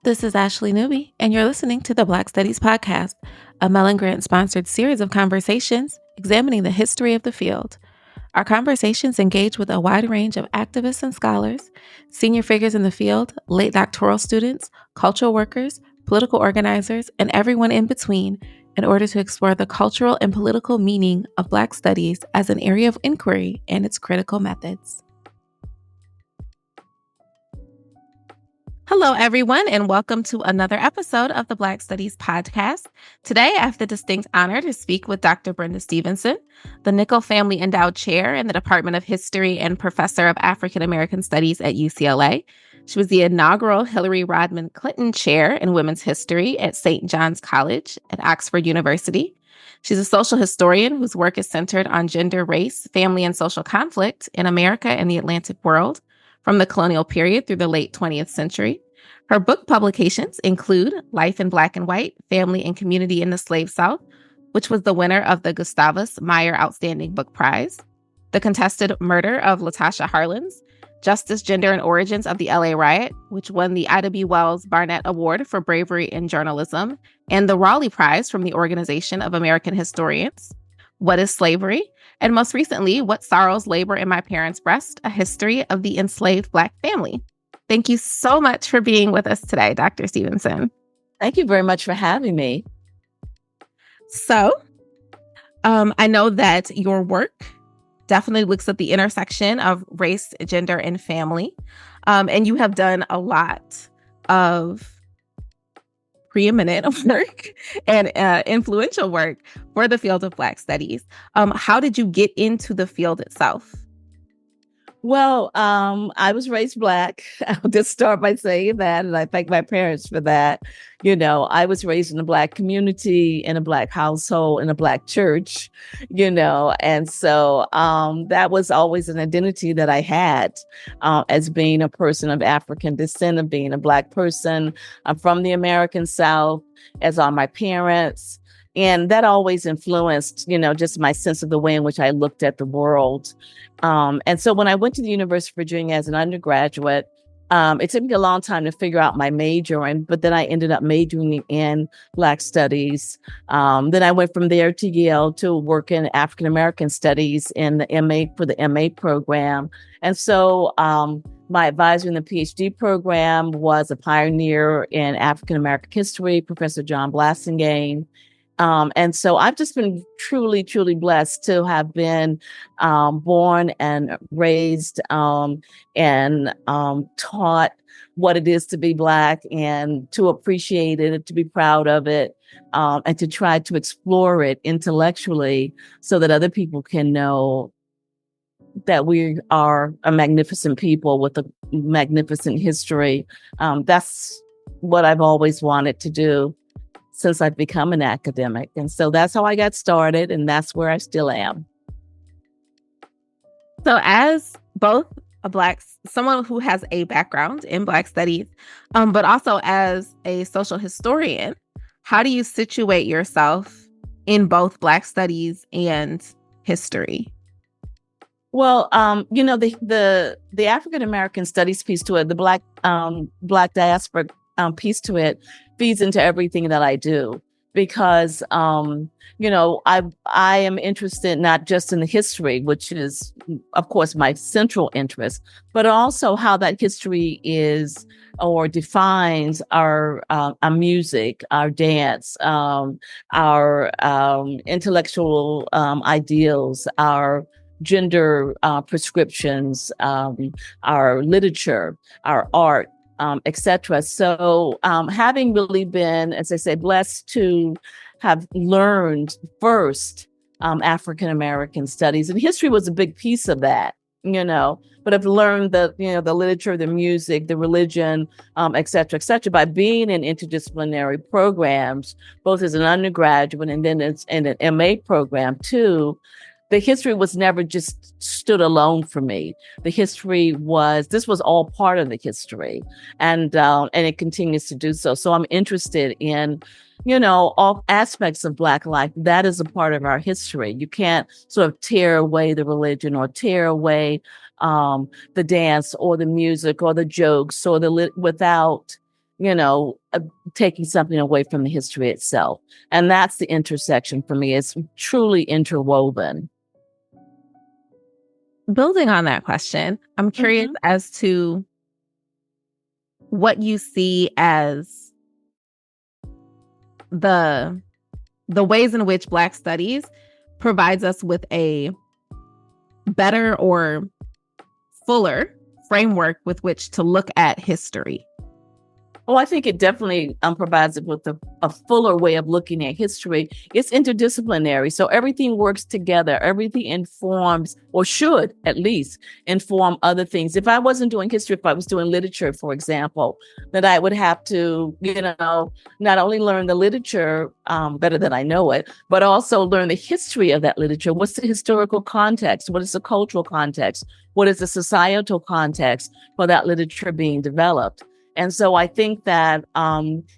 This is Ashley Newby, and you're listening to the Black Studies Podcast, a Mellon Grant sponsored series of conversations examining the history of the field. Our conversations engage with a wide range of activists and scholars, senior figures in the field, late doctoral students, cultural workers, political organizers, and everyone in between in order to explore the cultural and political meaning of Black studies as an area of inquiry and its critical methods. Hello, everyone, and welcome to another episode of the Black Studies Podcast. Today, I have the distinct honor to speak with Dr. Brenda Stevenson, the Nichol Family Endowed Chair in the Department of History and Professor of African American Studies at UCLA. She was the inaugural Hillary Rodman Clinton Chair in Women's History at St. John's College at Oxford University. She's a social historian whose work is centered on gender, race, family, and social conflict in America and the Atlantic world, from the colonial period through the late 20th century. Her book publications include Life in Black and White, Family and Community in the Slave South, which was the winner of the Gustavus Meyer Outstanding Book Prize, The Contested Murder of Latasha Harlins, Justice, Gender, and Origins of the LA Riot, which won the I.W. Wells Barnett Award for Bravery in Journalism, and the Raleigh Prize from the Organization of American Historians, What is Slavery? And most recently, What Sorrows Labor in My Parents' Breast, A History of the Enslaved Black Family. Thank you so much for being with us today, Dr. Stevenson. Thank you very much for having me. So, I know that your work definitely looks at the intersection of race, gender, and family. And you have done a lot of preeminent work and influential work for the field of Black studies. How did you get into the field itself? Well, I was raised Black. I'll just start by saying that, and I thank my parents for that. You know, I was raised in a Black community, in a Black household, in a Black church, and so that was always an identity that I had as being a person of African descent, of being a Black person. I'm from the American South, as are my parents. And that always influenced, just my sense of the way in which I looked at the world. And so when I went to the University of Virginia as an undergraduate, it took me a long time to figure out my major, but then I ended up majoring in Black Studies. Then I went from there to Yale to work in African American Studies in the for the MA program. And so my advisor in the PhD program was a pioneer in African American history, Professor John Blasingame. And so I've just been truly, truly blessed to have been born and raised and taught what it is to be Black and to appreciate it, to be proud of it, and to try to explore it intellectually so that other people can know that we are a magnificent people with a magnificent history. That's what I've always wanted to do since I've become an academic. And so that's how I got started, and that's where I still am. So as both someone who has a background in Black studies, but also as a social historian, how do you situate yourself in both Black studies and history? Well, the African American studies piece to it, the Black diaspora piece to it feeds into everything that I do because, I am interested not just in the history, which is, of course, my central interest, but also how that history is or defines our music, our dance, our intellectual ideals, our gender prescriptions, our literature, our art, etc. So having really been, as I say, blessed to have learned first African American studies, and history was a big piece of that, but I've learned the literature, the music, the religion, et cetera, by being in interdisciplinary programs, both as an undergraduate and then in an MA program too. The history was never just stood alone for me. This was all part of the history, and it continues to do so. So I'm interested in, all aspects of Black life. That is a part of our history. You can't sort of tear away the religion or tear away the dance or the music or the jokes or without taking something away from the history itself. And that's the intersection for me. It's truly interwoven. Building on that question, I'm curious Mhm. as to what you see as the ways in which Black Studies provides us with a better or fuller framework with which to look at history. Oh, I think it definitely provides it with a fuller way of looking at history. It's interdisciplinary, so everything works together. Everything informs, or should at least inform, other things. If I wasn't doing history, if I was doing literature, for example, then I would have to, not only learn the literature better than I know it, but also learn the history of that literature. What's the historical context? What is the cultural context? What is the societal context for that literature being developed? And so I think that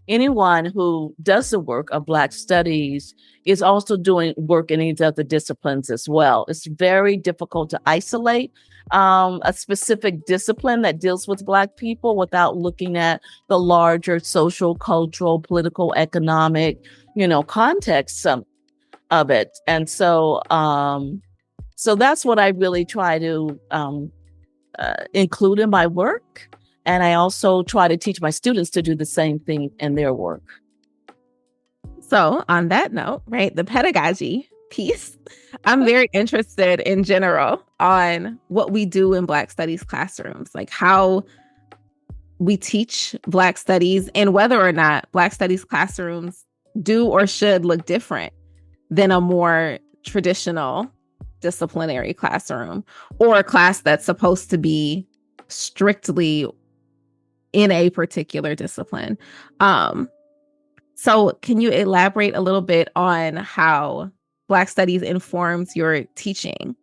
anyone who does the work of Black studies is also doing work in these other disciplines as well. It's very difficult to isolate a specific discipline that deals with Black people without looking at the larger social, cultural, political, economic, context of it. And so that's what I really try to include in my work. And I also try to teach my students to do the same thing in their work. So on that note, right, the pedagogy piece, I'm very interested in general on what we do in Black Studies classrooms, like how we teach Black Studies and whether or not Black Studies classrooms do or should look different than a more traditional disciplinary classroom or a class that's supposed to be strictly in a particular discipline. So can you elaborate a little bit on how Black Studies informs your teaching?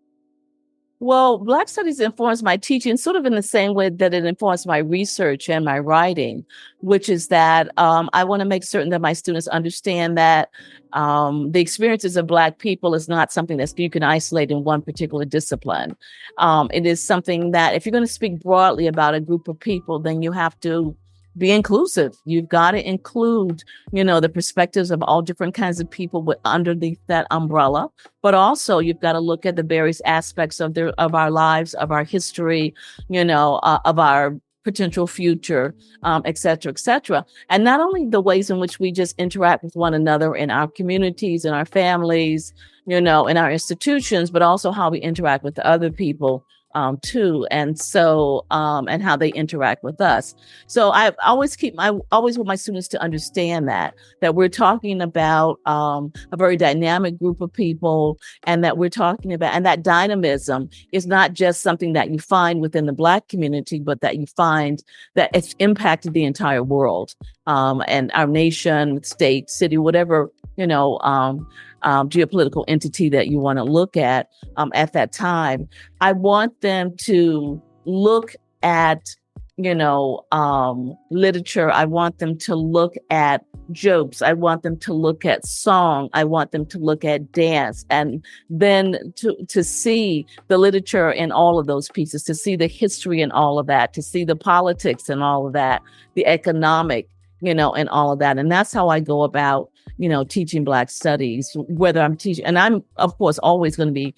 Well, Black Studies informs my teaching sort of in the same way that it informs my research and my writing, which is that I want to make certain that my students understand that the experiences of Black people is not something that you can isolate in one particular discipline. It is something that if you're going to speak broadly about a group of people, then you have to be inclusive. You've got to include, the perspectives of all different kinds of people underneath that umbrella. But also, you've got to look at the various aspects of our lives, of our history, of our potential future, et cetera, et cetera. And not only the ways in which we just interact with one another in our communities, in our families, in our institutions, but also how we interact with other people too. And so, and how they interact with us. So I always want my students to understand that we're talking about a very dynamic group of people, and that we're talking about, and that dynamism is not just something that you find within the Black community, but that you find that it's impacted the entire world, and our nation, state, city, whatever, geopolitical entity that you want to look at that time. I want them to look at, literature. I want them to look at jokes. I want them to look at song. I want them to look at dance, and then to see the literature in all of those pieces, to see the history in all of that, to see the politics and all of that, the economic, and all of that. And that's how I go about, teaching Black studies, whether I'm teaching, and I'm of course always going to be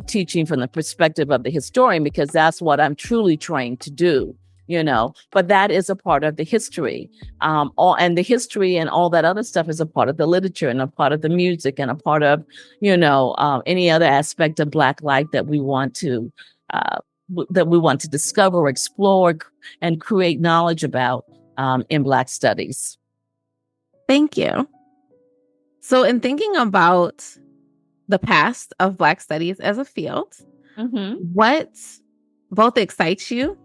teaching from the perspective of the historian, because that's what I'm truly trained to do, but that is a part of the history, and the history and all that other stuff is a part of the literature and a part of the music and a part of, any other aspect of Black life that we want to discover, explore, and create knowledge about in Black studies. Thank you. So in thinking about the past of Black studies as a field, what both excites you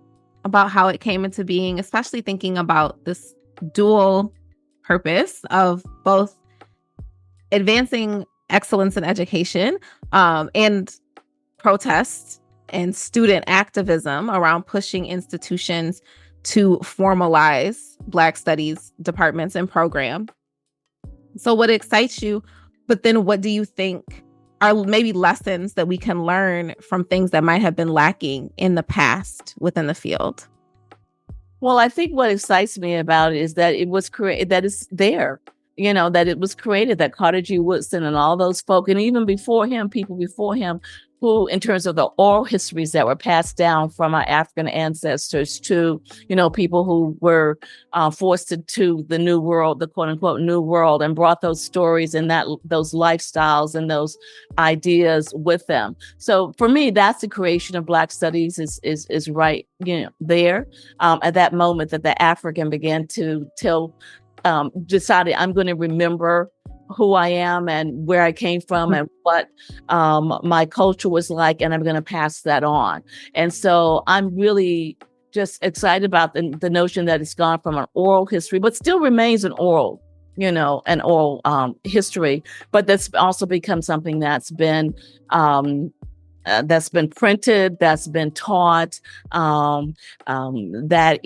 about how it came into being, especially thinking about this dual purpose of both advancing excellence in education and protest and student activism around pushing institutions to formalize Black studies departments and programs? So what excites you, but then what do you think are maybe lessons that we can learn from things that might have been lacking in the past within the field? Well, I think what excites me about it is that it was created, that it's there, that it was created, that Carter G. Woodson and all those folk, and even before him, people before him, who, in terms of the oral histories that were passed down from our African ancestors to, people who were forced to the new world, the quote unquote new world, and brought those stories and those lifestyles and those ideas with them. So for me, that's the creation of Black studies is right, there at that moment that the African began to decided I'm going to remember who I am and where I came from and what my culture was like, and I'm going to pass that on. And so I'm really just excited about the notion that it's gone from an oral history, but still remains an oral, history, but that's also become something that's been printed, that's been taught, that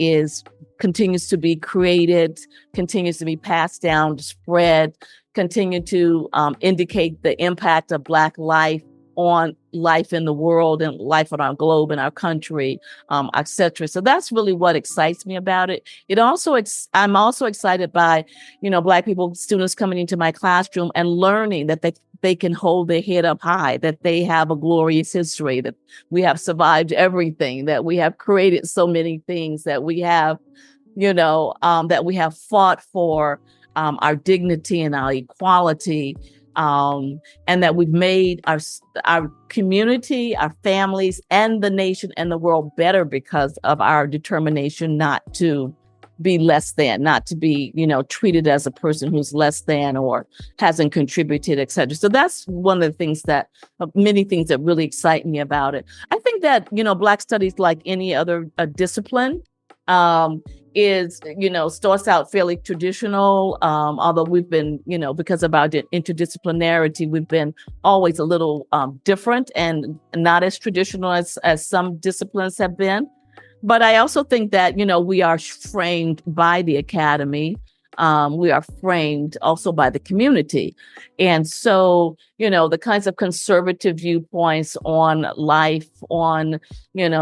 continues to be created, continues to be passed down, spread, continue to indicate the impact of Black life on life in the world and life on our globe and our country, et cetera. So that's really what excites me about it. I'm also excited by, Black people, students coming into my classroom and learning that they can hold their head up high, that they have a glorious history, that we have survived everything, that we have created so many things, that we have, that we have fought for our dignity and our equality, and that we've made our community, our families, and the nation and the world better because of our determination not to be less than, not to be, treated as a person who's less than or hasn't contributed, et cetera. So that's one of the things many things that really excite me about it. I think that, Black studies, like any other discipline, starts out fairly traditional, although we've been, because of our interdisciplinarity, we've been always a little different and not as traditional as some disciplines have been. But I also think that, we are framed by the academy. We are framed also by the community. And so, the kinds of conservative viewpoints on life, on,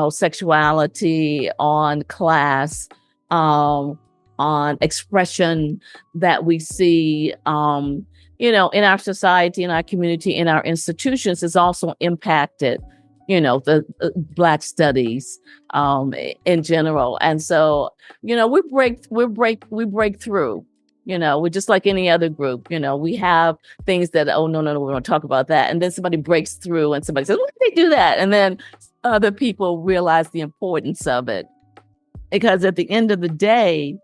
sexuality, on class, on expression that we see, in our society, in our community, in our institutions is also impacted, the Black studies in general. And so, we break through. We're just like any other group. We have things that, oh, no, we don't talk about that. And then somebody breaks through and somebody says, why did they do that? And then other people realize the importance of it. Because at the end of the day,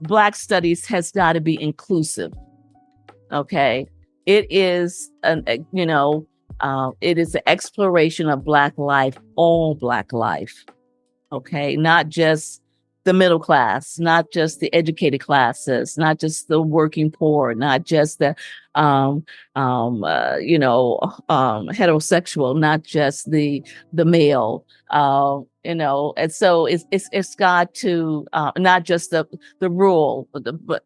Black studies has got to be inclusive. Okay. It is it is the exploration of Black life, all Black life. Okay. Not just the middle class, not just the educated classes, not just the working poor, not just the, heterosexual, not just the male, and so it's got to, not just the rural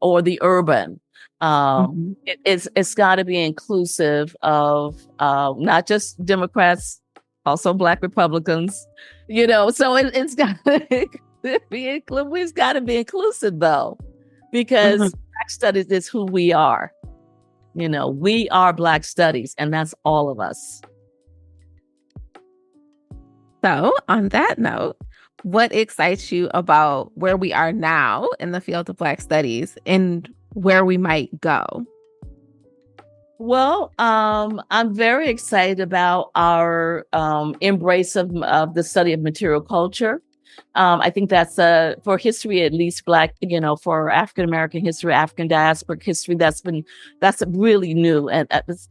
or the urban. It's got to be inclusive of not just Democrats, also Black Republicans, so it's got to it's got to be inclusive though, because Black studies is who we are. We are Black studies, and that's all of us. So on that note, what excites you about where we are now in the field of Black studies and where we might go? Well, I'm very excited about our embrace of the study of material culture. I think that's for history, at least Black, for African American history, African diasporic history, that's really new and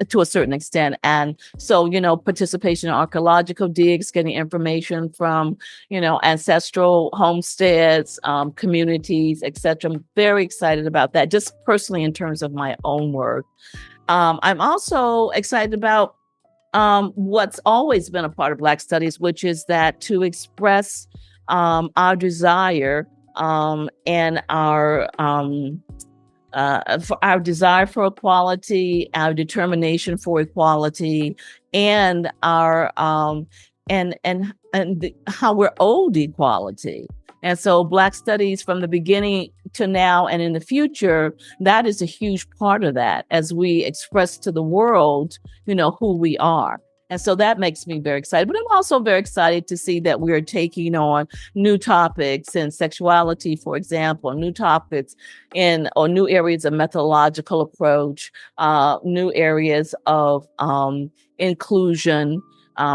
to a certain extent. And so, participation in archaeological digs, getting information from, ancestral homesteads, communities, et cetera. I'm very excited about that, just personally in terms of my own work. I'm also excited about what's always been a part of Black studies, which is that to express our desire and our desire for equality, our determination for equality, and our and how we're owed equality. And so Black studies from the beginning to now and in the future, that is a huge part of that as we express to the world, who we are. And so that makes me very excited. But I'm also very excited to see that we are taking on new topics in sexuality, for example, new topics or new areas of methodological approach, new areas of inclusion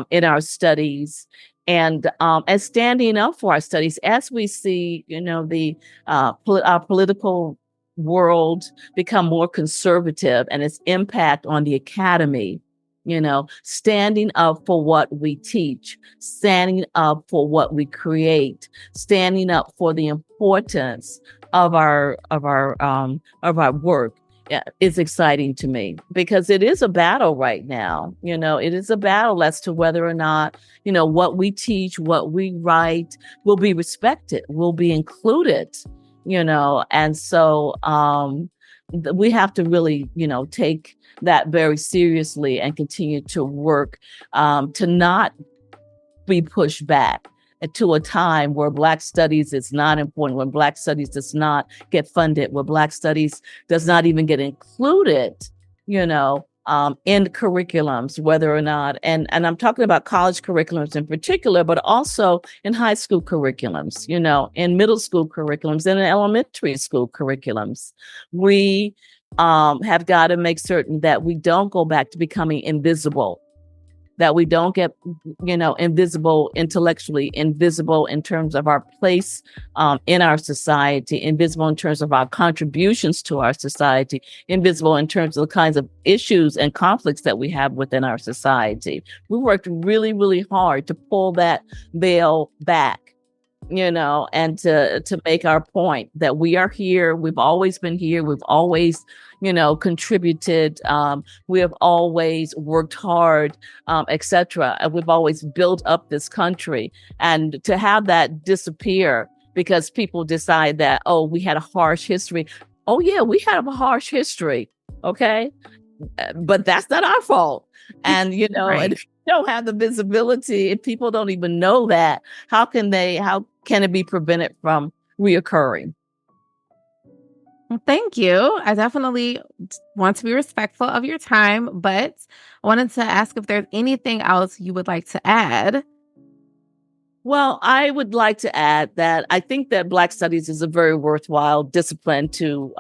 in our studies. And standing up for our studies as we see, our political world become more conservative and its impact on the academy, standing up for what we teach, standing up for what we create, standing up for the importance of our work is exciting to me, because it is a battle right now. It is a battle as to whether or not, what we teach, what we write will be respected, will be included, and so we have to really, take that very seriously and continue to work to not be pushed back to a time where Black studies is not important, when Black studies does not get funded, where Black studies does not even get included, in curriculums, whether or not, and I'm talking about college curriculums in particular, but also in high school curriculums, in middle school curriculums, and in elementary school curriculums. We have got to make certain that we don't go back to becoming invisible, that we don't get, invisible intellectually, invisible in terms of our place in our society, invisible in terms of our contributions to our society, invisible in terms of the kinds of issues and conflicts that we have within our society. We worked really, really hard to pull that veil back, and to make our point that we are here. We've always been here. We've always, contributed. We have always worked hard, etc. And we've always built up this country. And to have that disappear because people decide that, oh, we had a harsh history. Oh, yeah, we had a harsh history. Okay. But that's not our fault. And, Right. and if you don't have the visibility, if people don't even know that, how can it be prevented from reoccurring? Well, thank you. I definitely want to be respectful of your time, but I wanted to ask if there's anything else you would like to add. Well, I would like to add that I think that Black Studies is a very worthwhile discipline to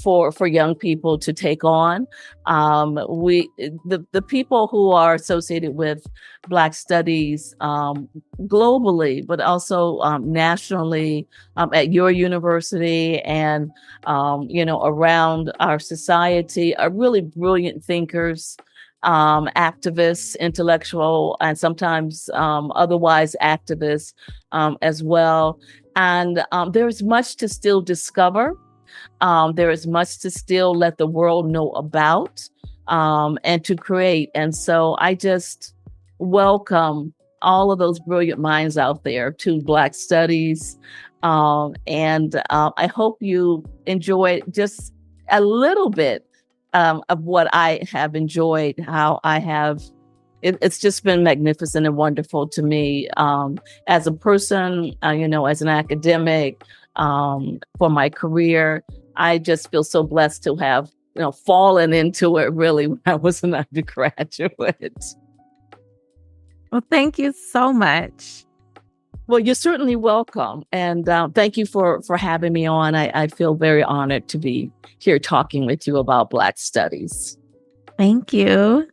for young people to take on. The people who are associated with Black Studies globally, but also nationally at your university and around our society are really brilliant thinkers, activists, intellectual, and sometimes otherwise activists as well. And there is much to still discover. There is much to still let the world know about and to create. And so I just welcome all of those brilliant minds out there to Black Studies. And I hope you enjoy just a little bit of what I have enjoyed, how I have, it's just been magnificent and wonderful to me as a person, as an academic, for my career. I just feel so blessed to have, fallen into it really when I was an undergraduate. Well, thank you so much. Well, you're certainly welcome. And thank you for having me on. I feel very honored to be here talking with you about Black Studies. Thank you.